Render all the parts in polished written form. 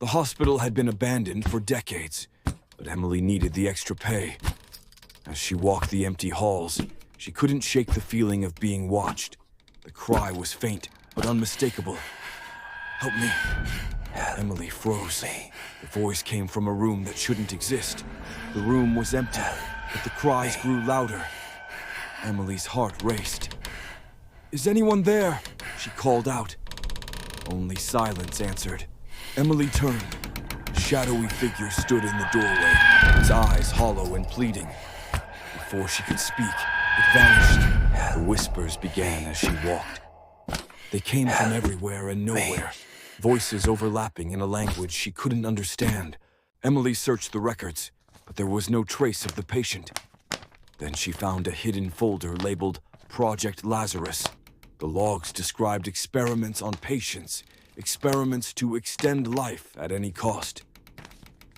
The hospital had been abandoned for decades, but Emily needed the extra pay. As she walked the empty halls, she couldn't shake the feeling of being watched. The cry was faint, but unmistakable. "Help me." Emily froze. The voice came from a room that shouldn't exist. The room was empty, but the cries grew louder. Emily's heart raced. "Is anyone there?" she called out. Only silence answered. Emily turned. A shadowy figure stood in the doorway, its eyes hollow and pleading. Before she could speak, it vanished. The whispers began as she walked. They came from everywhere and nowhere, voices overlapping in a language she couldn't understand. Emily searched the records, but there was no trace of the patient. Then she found a hidden folder labeled Project Lazarus. The logs described experiments on patients, experiments to extend life at any cost.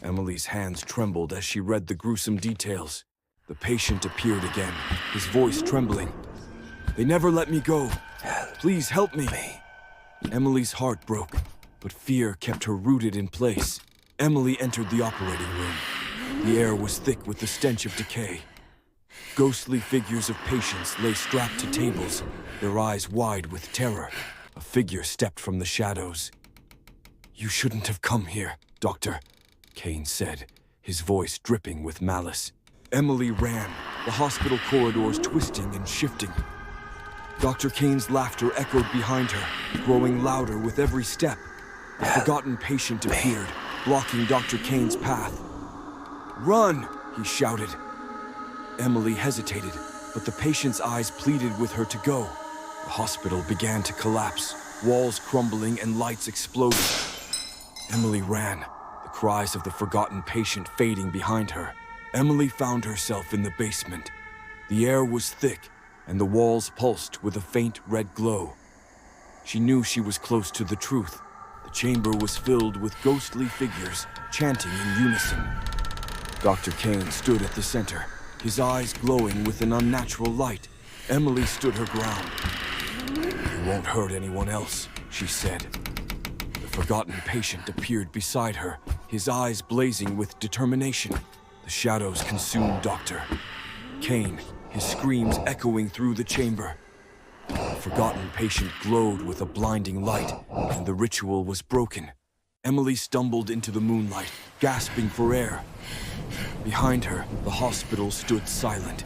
Emily's hands trembled as she read the gruesome details. The patient appeared again, his voice trembling. "They never let me go. Please help me." Emily's heart broke, but fear kept her rooted in place. Emily entered the operating room. The air was thick with the stench of decay. Ghostly figures of patients lay strapped to tables, their eyes wide with terror. A figure stepped from the shadows. "You shouldn't have come here, Doctor," Kane said, his voice dripping with malice. Emily ran, the hospital corridors twisting and shifting. Dr. Kane's laughter echoed behind her, growing louder with every step. The forgotten patient appeared, blocking Dr. Kane's path. "Run!" he shouted. Emily hesitated, but the patient's eyes pleaded with her to go. The hospital began to collapse, walls crumbling and lights exploding. Emily ran, the cries of the forgotten patient fading behind her. Emily found herself in the basement. The air was thick, and the walls pulsed with a faint red glow. She knew she was close to the truth. The chamber was filled with ghostly figures, chanting in unison. Dr. Kane stood at the center, his eyes glowing with an unnatural light. Emily stood her ground. "You won't hurt anyone else," she said. The forgotten patient appeared beside her, his eyes blazing with determination. The shadows consumed Dr. Kane, his screams echoing through the chamber. The forgotten patient glowed with a blinding light, and the ritual was broken. Emily stumbled into the moonlight, gasping for air. Behind her, the hospital stood silent,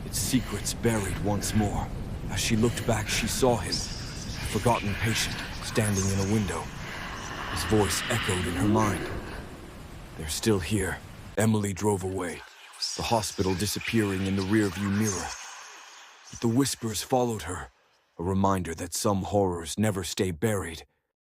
its secrets buried once more. As she looked back, she saw him, the forgotten patient, standing in a window. His voice echoed in her mind. "They're still here." Emily drove away, the hospital disappearing in the rearview mirror. But the whispers followed her, a reminder that some horrors never stay buried.